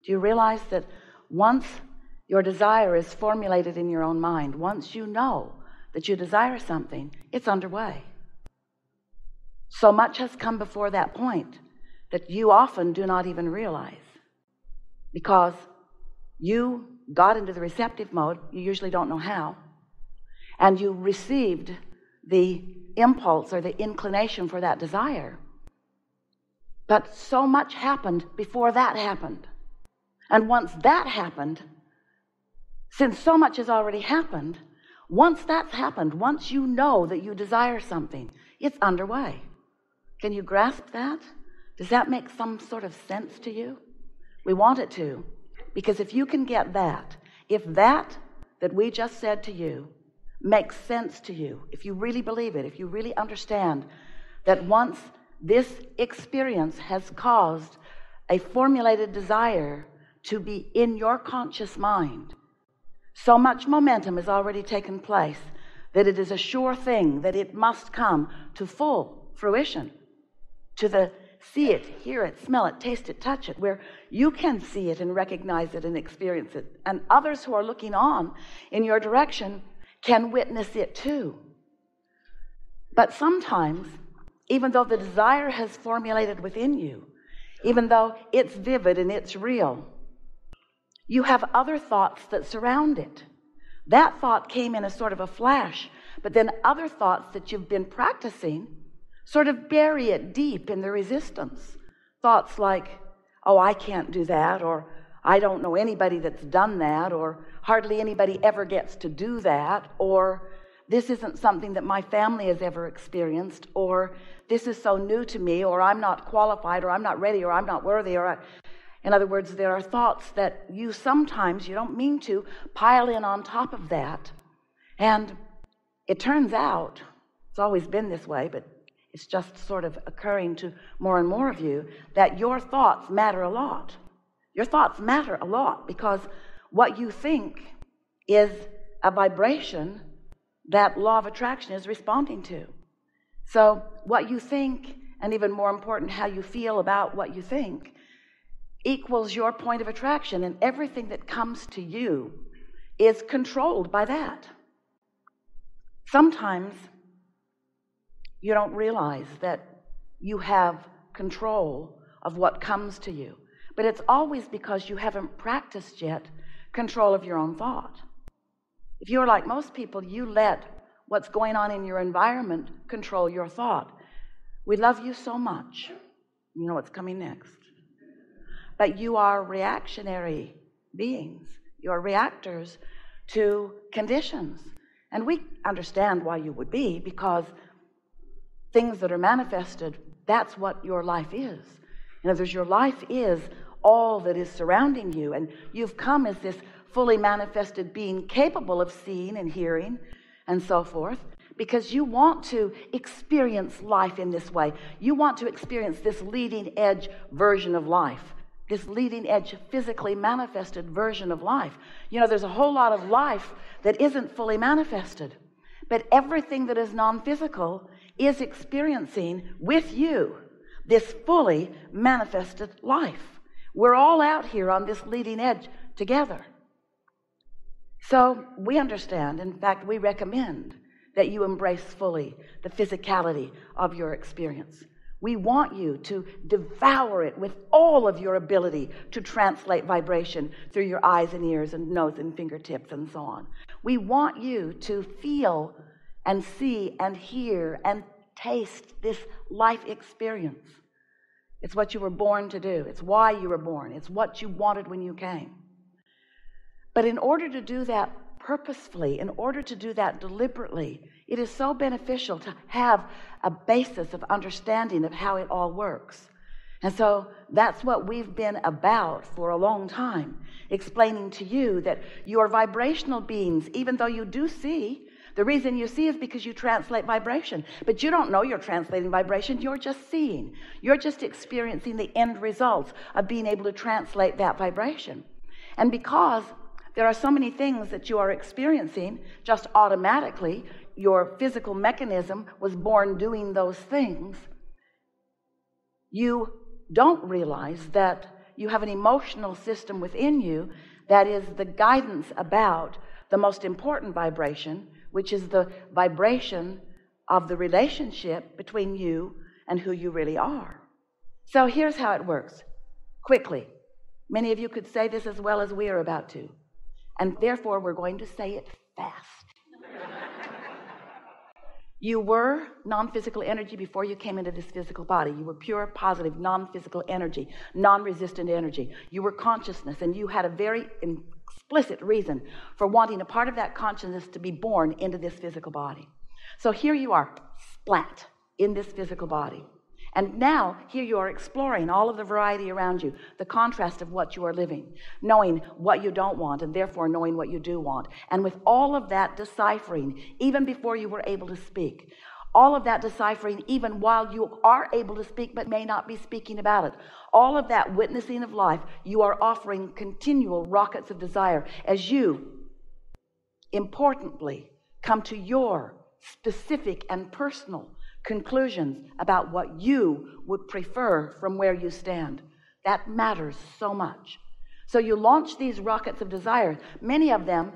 Do you realize that once your desire is formulated in your own mind, once you know that you desire something, it's underway? So much has come before that point that you often do not even realize, because you got into the receptive mode, you usually don't know how, and you received the impulse or the inclination for that desire. But so much happened before that happened. And once that happened, since so much has already happened, once that's happened, once you know that you desire something, it's underway. Can you grasp that? Does that make some sort of sense to you? We want it to, because if you can get that, if that we just said to you makes sense to you, if you really believe it, if you really understand that once this experience has caused a formulated desire to be in your conscious mind, so much momentum has already taken place that it is a sure thing that it must come to full fruition, to the see it, hear it, smell it, taste it, touch it, where you can see it and recognize it and experience it, and others who are looking on in your direction can witness it too. But sometimes, even though the desire has formulated within you, even though it's vivid and it's real, you have other thoughts that surround it. That thought came in a sort of a flash, but then other thoughts that you've been practicing sort of bury it deep in the resistance. Thoughts like, oh, I can't do that, or I don't know anybody that's done that, or hardly anybody ever gets to do that, or this isn't something that my family has ever experienced, or this is so new to me, or I'm not qualified, or I'm not ready, or I'm not worthy, in other words, there are thoughts that you sometimes, you don't mean to, pile in on top of that. And it turns out, it's always been this way, but it's just sort of occurring to more and more of you, that your thoughts matter a lot. Your thoughts matter a lot, because what you think is a vibration that law of attraction is responding to. So what you think, and even more important, how you feel about what you think, equals your point of attraction, and everything that comes to you is controlled by that. Sometimes you don't realize that you have control of what comes to you, but it's always because you haven't practiced yet control of your own thought. If you're like most people, you let what's going on in your environment control your thought. We love you so much. You know what's coming next. But you are reactionary beings. You're reactors to conditions. And we understand why you would be, because things that are manifested, that's what your life is. In other words, your life is all that is surrounding you, and you've come as this fully manifested being capable of seeing and hearing and so forth, because you want to experience life in this way. You want to experience this leading edge version of life, this leading edge physically manifested version of life. You know, there's a whole lot of life that isn't fully manifested, but everything that is non-physical is experiencing with you this fully manifested life. We're all out here on this leading edge together. So we understand, in fact, we recommend that you embrace fully the physicality of your experience. We want you to devour it with all of your ability to translate vibration through your eyes and ears and nose and fingertips and so on. We want you to feel and see and hear and taste this life experience. It's what you were born to do. It's why you were born. It's what you wanted when you came. But in order to do that purposefully, in order to do that deliberately, it is so beneficial to have a basis of understanding of how it all works. And so that's what we've been about for a long time, explaining to you that you are vibrational beings, even though you do see. The reason you see is because you translate vibration, but you don't know you're translating vibration. You're just seeing. You're just experiencing the end results of being able to translate that vibration. And because there are so many things that you are experiencing just automatically, your physical mechanism was born doing those things, you don't realize that you have an emotional system within you that is the guidance about the most important vibration, which is the vibration of the relationship between you and who you really are. So here's how it works. Quickly, many of you could say this as well as we are about to, and therefore we're going to say it fast. You were non-physical energy before you came into this physical body. You were pure, positive, non-physical energy, non-resistant energy. You were consciousness, and you had a very explicit reason for wanting a part of that consciousness to be born into this physical body. So here you are, splat, in this physical body. And now, here you are exploring all of the variety around you, the contrast of what you are living, knowing what you don't want, and therefore knowing what you do want. And with all of that deciphering, even before you were able to speak, all of that deciphering, even while you are able to speak but may not be speaking about it, all of that witnessing of life, you are offering continual rockets of desire as you, importantly, come to your specific and personal conclusions about what you would prefer from where you stand. That matters so much. So you launch these rockets of desire, many of them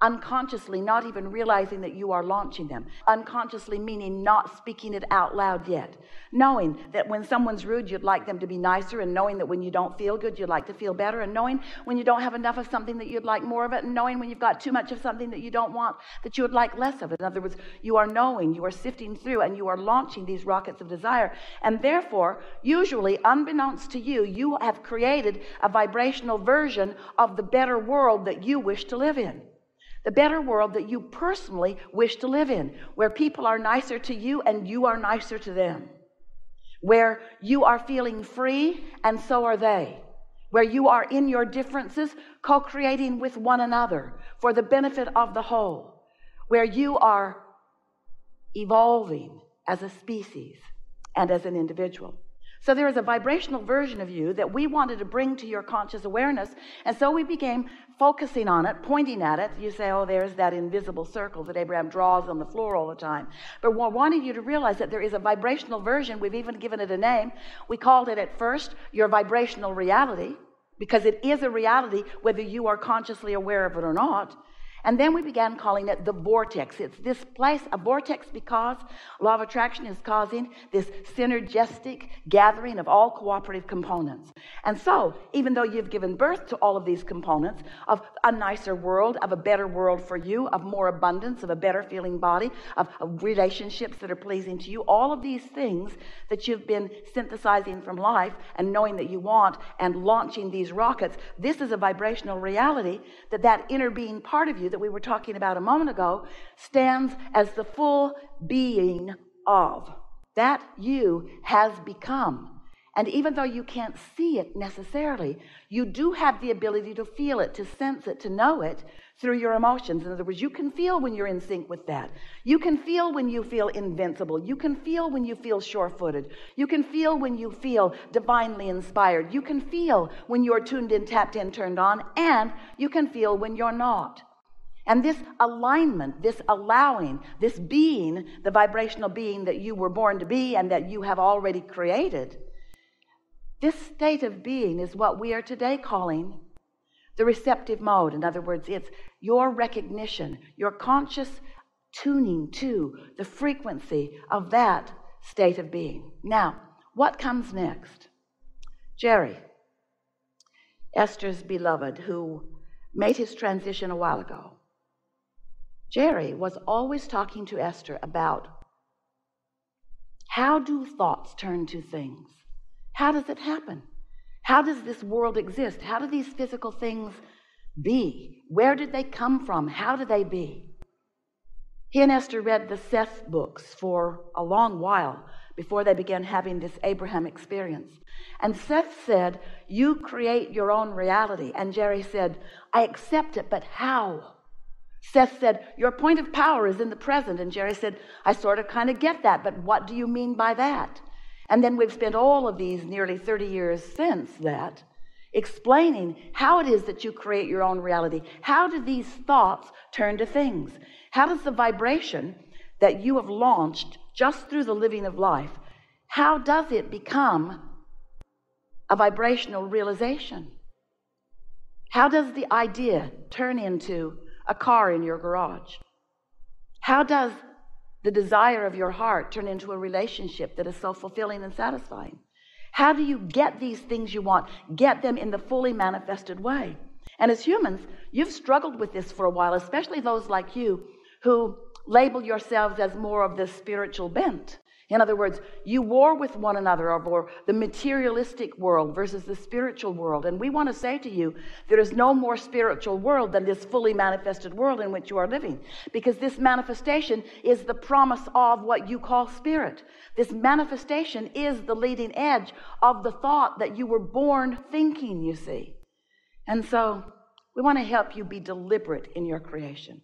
unconsciously, not even realizing that you are launching them. Unconsciously meaning not speaking it out loud yet. Knowing that when someone's rude, you'd like them to be nicer, and knowing that when you don't feel good, you'd like to feel better, and knowing when you don't have enough of something that you'd like more of it, and knowing when you've got too much of something that you don't want, that you would like less of it. In other words, you are knowing, you are sifting through, and you are launching these rockets of desire. And therefore, usually, unbeknownst to you, you have created a vibrational version of the better world that you wish to live in. The better world that you personally wish to live in, where people are nicer to you and you are nicer to them, where you are feeling free and so are they, where you are in your differences co-creating with one another for the benefit of the whole, where you are evolving as a species and as an individual. So there is a vibrational version of you that we wanted to bring to your conscious awareness, and so we began focusing on it, pointing at it. You say, oh, there's that invisible circle that Abraham draws on the floor all the time. But we're wanting you to realize that there is a vibrational version. We've even given it a name. We called it at first your vibrational reality, because it is a reality whether you are consciously aware of it or not. And then we began calling it the vortex. It's this place, a vortex, because law of attraction is causing this synergistic gathering of all cooperative components. And so, even though you've given birth to all of these components of a nicer world, of a better world for you, of more abundance, of a better feeling body, of relationships that are pleasing to you, all of these things that you've been synthesizing from life and knowing that you want and launching these rockets, this is a vibrational reality that inner being part of you that we were talking about a moment ago stands as the full being of. That you has become. And even though you can't see it necessarily, you do have the ability to feel it, to sense it, to know it through your emotions. In other words, you can feel when you're in sync with that. You can feel when you feel invincible. You can feel when you feel sure-footed. You can feel when you feel divinely inspired. You can feel when you're tuned in, tapped in, turned on, and you can feel when you're not. And this alignment, this allowing, this being, the vibrational being that you were born to be and that you have already created, this state of being is what we are today calling the receptive mode. In other words, it's your recognition, your conscious tuning to the frequency of that state of being. Now, what comes next? Jerry, Esther's beloved, who made his transition a while ago, Jerry was always talking to Esther about how do thoughts turn to things? How does it happen? How does this world exist? How do these physical things be? Where did they come from? How do they be? He and Esther read the Seth books for a long while before they began having this Abraham experience. And Seth said, you create your own reality. And Jerry said, I accept it, but how? Seth said, your point of power is in the present. And Jerry said, I sort of kind of get that, but what do you mean by that? And then we've spent all of these nearly 30 years since that explaining how it is that you create your own reality. How do these thoughts turn to things? How does the vibration that you have launched just through the living of life, how does it become a vibrational realization? How does the idea turn into a car in your garage? How does the desire of your heart turn into a relationship that is so fulfilling and satisfying? How do you get these things you want, get them in the fully manifested way? And as humans, you've struggled with this for a while, especially those like you who label yourselves as more of the spiritual bent. In other words, you war with one another over the materialistic world versus the spiritual world. And we want to say to you, there is no more spiritual world than this fully manifested world in which you are living. Because this manifestation is the promise of what you call spirit. This manifestation is the leading edge of the thought that you were born thinking, you see. And so we want to help you be deliberate in your creation.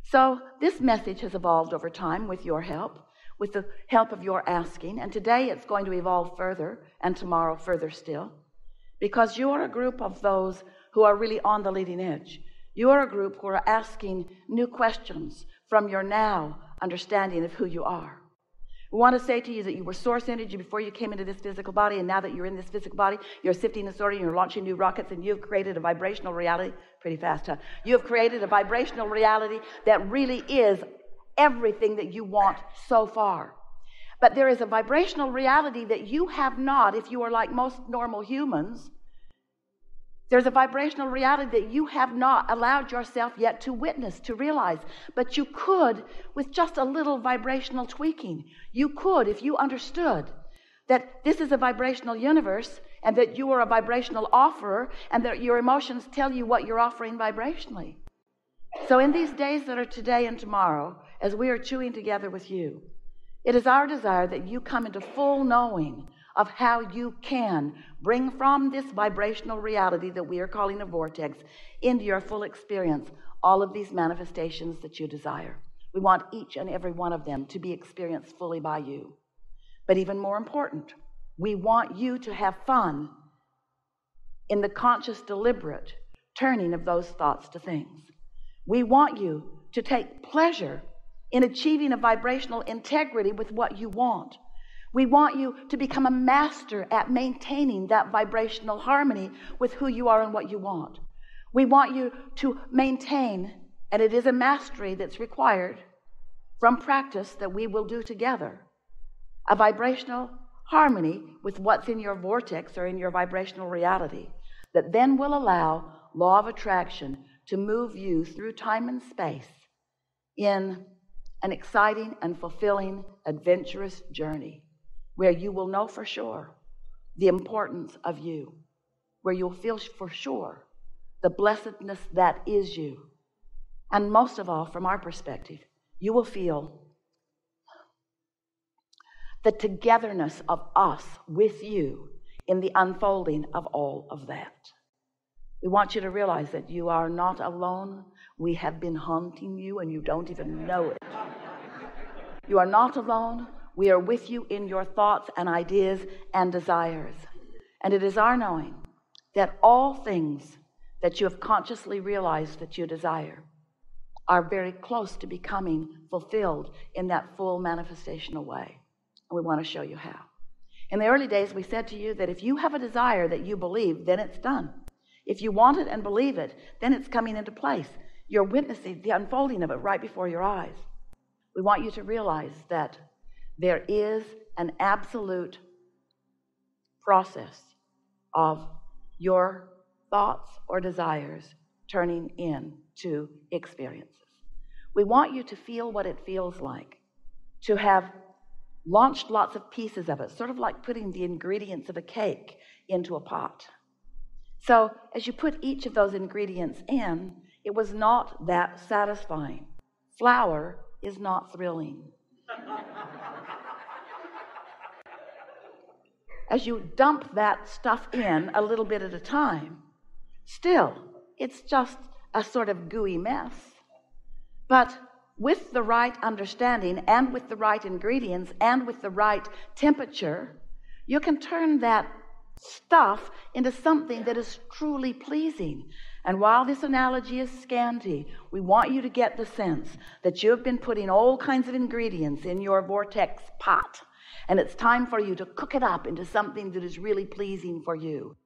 So this message has evolved over time with your help, with the help of your asking. And today it's going to evolve further, and tomorrow further still, because you are a group of those who are really on the leading edge. You are a group who are asking new questions from your now understanding of who you are. We want to say to you that you were source energy before you came into this physical body, and now that you're in this physical body, you're sifting and sorting, you're launching new rockets, and you've created a vibrational reality. Pretty fast, huh? You have created a vibrational reality that really is everything that you want so far. But there is a vibrational reality that you have not, if you are like most normal humans. There's a vibrational reality that you have not allowed yourself yet to witness, to realize. But you could with just a little vibrational tweaking. You could if you understood that this is a vibrational universe and that you are a vibrational offerer and that your emotions tell you what you're offering vibrationally. So in these days that are today and tomorrow, as we are chewing together with you, it is our desire that you come into full knowing of how you can bring from this vibrational reality that we are calling a vortex into your full experience all of these manifestations that you desire. We want each and every one of them to be experienced fully by you. But even more important, we want you to have fun in the conscious, deliberate turning of those thoughts to things. We want you to take pleasure in achieving a vibrational integrity with what you want. We want you to become a master at maintaining that vibrational harmony with who you are and what you want. We want you to maintain, and it is a mastery that's required from practice that we will do together, a vibrational harmony with what's in your vortex or in your vibrational reality that then will allow law of attraction to move you through time and space in an exciting and fulfilling, adventurous journey where you will know for sure the importance of you, where you'll feel for sure the blessedness that is you. And most of all, from our perspective, you will feel the togetherness of us with you in the unfolding of all of that. We want you to realize that you are not alone. We have been haunting you and you don't even know it. You are not alone. We are with you in your thoughts and ideas and desires. And it is our knowing that all things that you have consciously realized that you desire are very close to becoming fulfilled in that full manifestational way. And we want to show you how. In the early days, we said to you that if you have a desire that you believe, then it's done. If you want it and believe it, then it's coming into place. You're witnessing the unfolding of it right before your eyes. We want you to realize that there is an absolute process of your thoughts or desires turning into experiences. We want you to feel what it feels like to have launched lots of pieces of it, sort of like putting the ingredients of a cake into a pot. So as you put each of those ingredients in, it was not that satisfying. Flour is not thrilling. As you dump that stuff in a little bit at a time, still, it's just a sort of gooey mess. But with the right understanding and with the right ingredients and with the right temperature, you can turn that stuff into something that is truly pleasing. And while this analogy is scanty, we want you to get the sense that you have been putting all kinds of ingredients in your vortex pot. And it's time for you to cook it up into something that is really pleasing for you.